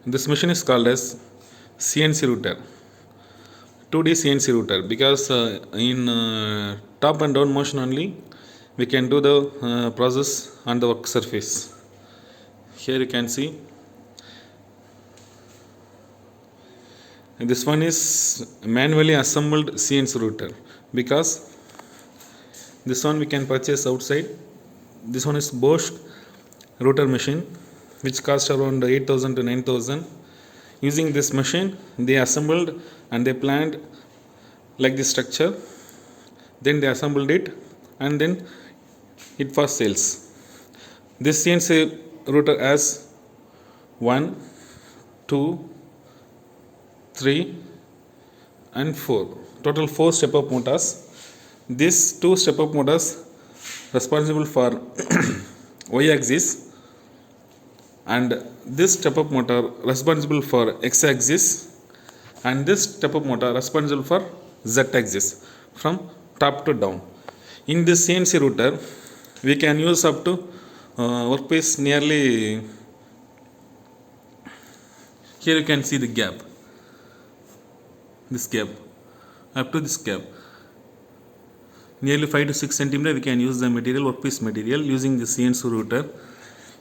This machine is called as CNC router, 2D CNC router, because in top and down motion only we can do the process on the work surface. Here you can see this one is manually assembled CNC router, because this one we can purchase outside. This one is Bosch router machine, which cost around 8,000 to 9,000. Using this machine, they assembled and they planned like this structure. Then they assembled it and then it for sales. This CNC router has 1, 2, 3 and 4. Total 4 step-up motors. These 2 step-up motors responsible for y-axis, and this step-up motor responsible for x-axis, and this step-up motor responsible for z-axis from top to down. In this CNC router, we can use up to workpiece nearly. Here you can see the gap. This gap, up to this gap, nearly 5 to 6 centimeter we can use the material, workpiece material, using the CNC router.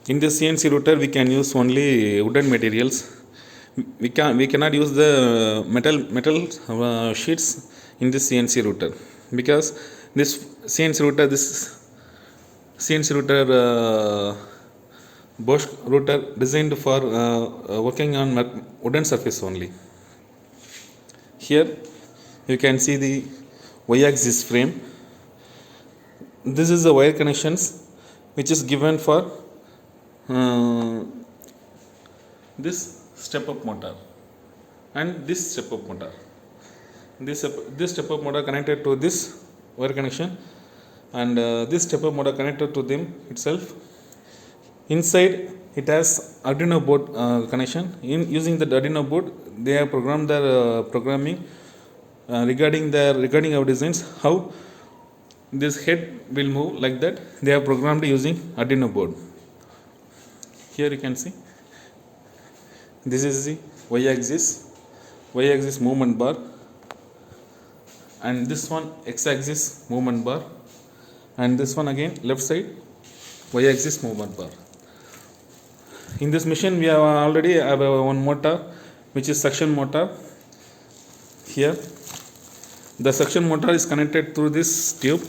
In this CNC router we can use only wooden materials. We cannot use the metal sheets in this CNC router, because this CNC router Bosch router designed for working on wooden surface only. Here you can see the y-axis frame. This is the wire connections which is given for this step-up motor and this step-up motor. This step-up motor connected to this wire connection, and this step-up motor connected to them itself. Inside it has Arduino board connection. Using the Arduino board, they have programmed their programming regarding our designs, how this head will move, like that they have programmed using Arduino board. Here you can see this is the y-axis movement bar, and this one x-axis movement bar, and this one again left side y-axis movement bar. In this machine we have already have one motor, which is suction motor. Here the suction motor is connected through this tube.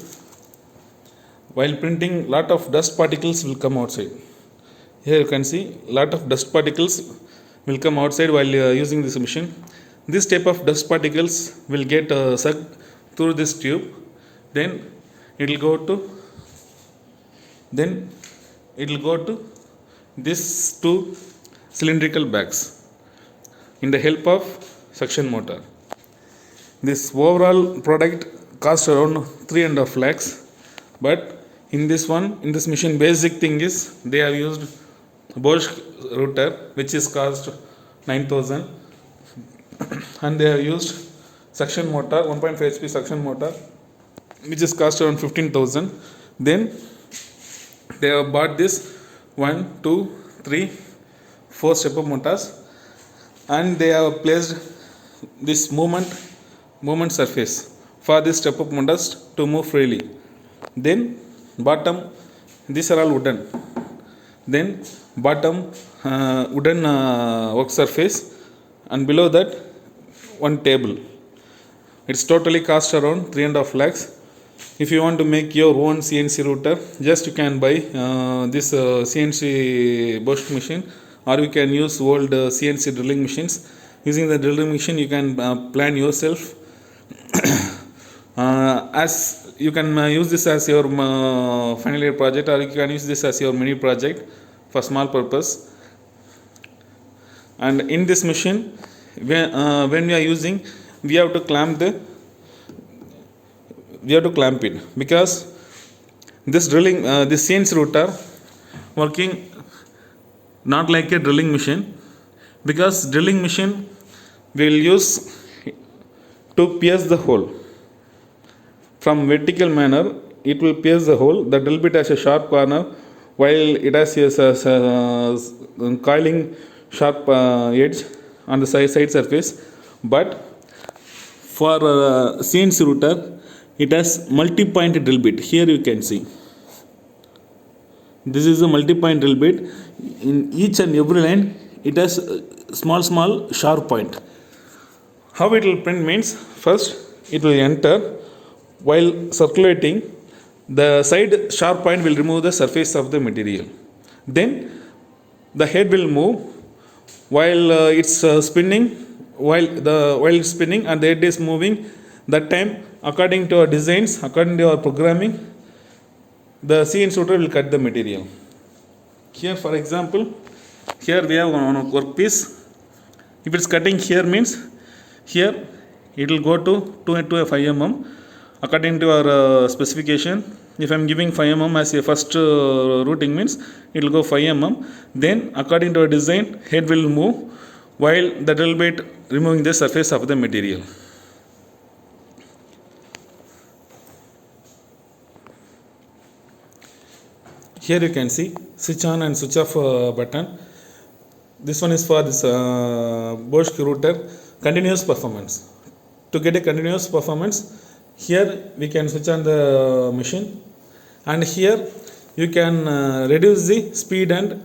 While printing, lot of dust particles will come outside. Here you can see lot of dust particles will come outside while using this machine. This type of dust particles will get sucked through this tube. Then it will go to these 2 cylindrical bags in the help of suction motor. This overall product cost around 3.5 lakhs, but in this machine, basic thing is they have used Bosch router, which is cost 9,000, and they have used suction motor, 1.5 HP suction motor, which is cost around 15,000. Then they have bought this 1, 2, 3, 4 step-up motors, and they have placed this movement surface for this step-up motors to move freely. Then bottom, these are all wooden. Then bottom wooden work surface, and below that one table. It's totally cost around 3.5 lakhs. If you want to make your own CNC router, just you can buy this CNC Bosch machine, or you can use old CNC drilling machines. Using the drilling machine you can plan yourself. As you can use this as your final year project, or you can use this as your mini project for small purpose. And in this machine, when we are using, we have to clamp it, because this CNC router working not like a drilling machine, because drilling machine will use to pierce the hole from vertical manner. It will pierce the hole. The drill bit has a sharp corner, while it has a coiling sharp edge on the side surface. But for CNC router, it has multi-point drill bit. Here you can see. This is a multi-point drill bit. In each and every line, it has a small sharp point. How it will print means, first it will enter. While circulating, the side sharp point will remove the surface of the material. Then the head will move while it's spinning. While it's spinning and the head is moving, that time according to our designs, according to our programming, the CNC router will cut the material. Here, for example, here we have one workpiece. If it's cutting here means, here it will go to 5 mm according to our specification. If I am giving 5 mm as a first routing means, it will go 5 mm. Then according to our design, head will move while the drill bit removing the surface of the material. Here you can see switch on and switch off button. This one is for this Bosch router continuous performance. To get a continuous performance, here we can switch on the machine, and here you can reduce the speed and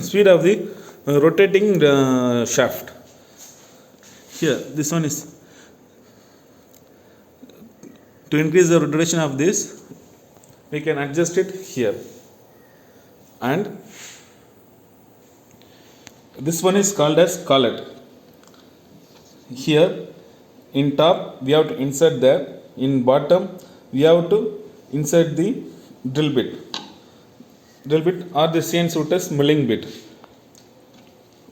speed of the rotating shaft. Here this one is to increase the rotation of this, we can adjust it here. And this one is called as collet. Here in top we have to insert there, in bottom we have to insert the drill bit or the CNC router's milling bit.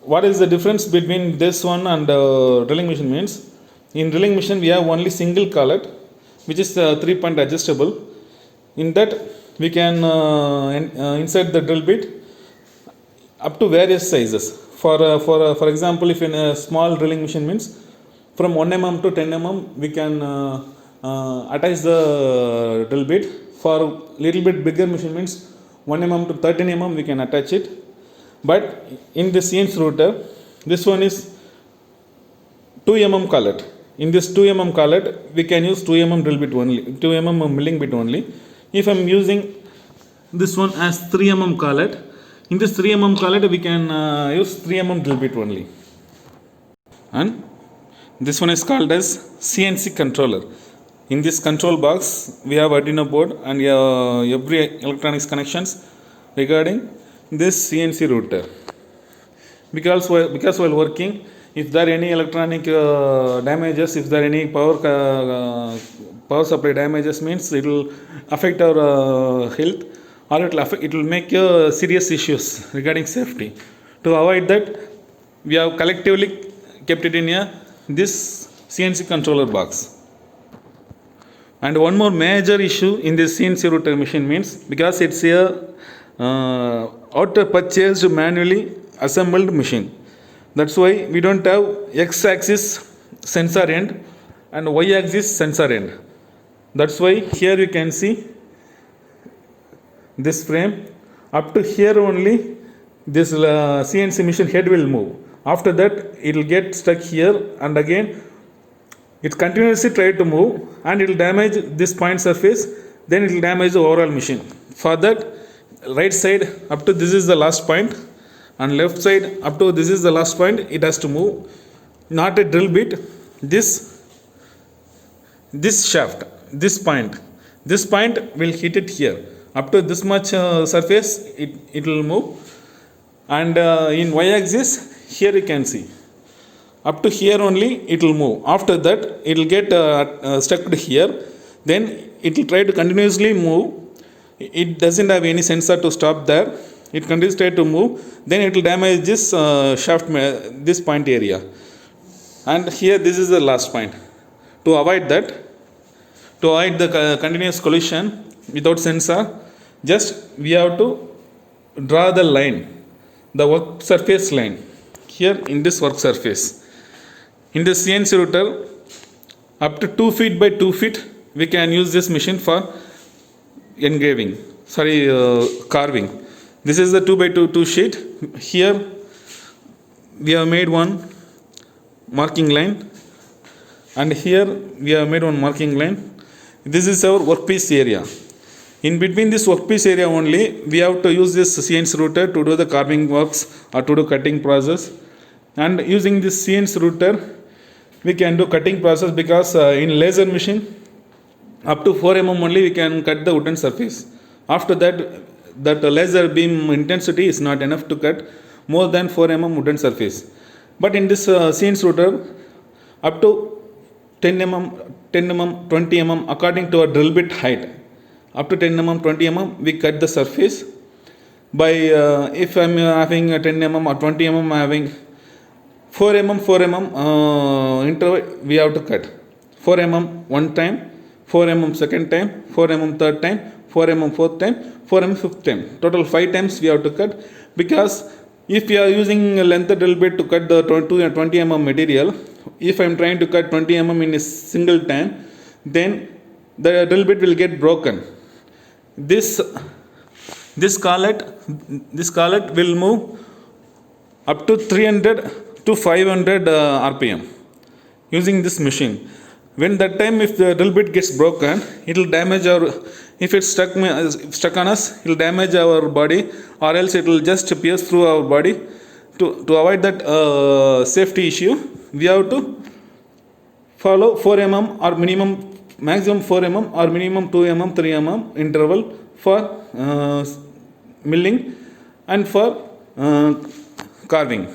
What is the difference between this one and drilling machine means, in drilling machine we have only single collet which is 3-point adjustable. In that we can insert the drill bit up to various sizes. For example, if in a small drilling machine means, from 1 mm to 10 mm we can attach the drill bit. For little bit bigger machine means 1 mm to 13 mm we can attach it. But in the CNC router, this one is 2 mm collet. In this 2 mm collet, we can use 2 mm drill bit only, 2 mm milling bit only. If I am using this one as 3 mm collet, in this 3 mm collet we can use 3 mm drill bit only. And this one is called as CNC controller. In this control box, we have Arduino board and every electronics connections regarding this CNC router. Because while working, if there are any electronic damages, if there are any power supply damages means, it will affect our health, or it will make serious issues regarding safety. To avoid that, we have collectively kept it in this CNC controller box. And one more major issue in this CNC router machine means, because it's a outer purchased manually assembled machine, that's why we don't have x-axis sensor end and y-axis sensor end. That's why here you can see this frame. Up to here only this CNC machine head will move. After that it will get stuck here, and again it continuously try to move, and it will damage this point surface, then it will damage the overall machine. For that, right side up to this is the last point, and left side up to this is the last point, it has to move. Not a drill bit, this shaft, this point will hit it here. Up to this much surface it will move. And in y-axis, here you can see up to here only it will move. After that it will get stuck here, then it will try to continuously move. It doesn't have any sensor to stop there. It continues to move, then it will damage this shaft, this point area. And here this is the last point. To avoid that, to avoid the continuous collision without sensor, just we have to draw the line, the work surface line here in this work surface. In the CNC router, up to 2 feet by 2 feet we can use this machine for carving. This is the 2 by 2 sheet. Here we have made one marking line, and here we have made one marking line. This is our workpiece area. In between this workpiece area only, we have to use this CNC router to do the carving works or to do cutting process. And using this CNC router, we can do cutting process, because in laser machine, up to 4 mm only we can cut the wooden surface. After that, that laser beam intensity is not enough to cut more than 4 mm wooden surface. But in this CNC router, up to 10 mm, 10 mm, 20 mm according to a drill bit height, up to 10 mm, 20 mm we cut the surface. By if I'm having 10 mm or 20 mm, having 4 mm, 4 mm interval we have to cut. 4 mm one time, 4 mm second time, 4 mm third time, 4 mm fourth time, 4 mm fifth time. Total 5 times we have to cut, because if we are using a length drill bit to cut the 20 mm material, if I am trying to cut 20 mm in a single time, then the drill bit will get broken. This collet will move up to 300 to 500 RPM using this machine. When that time, if the drill bit gets broken, it will damage our, if it's stuck on us, it will damage our body, or else it will just pierce through our body. To avoid that safety issue, we have to follow 4 mm or maximum 4 mm or minimum 2 mm, 3 mm interval for milling and for carving.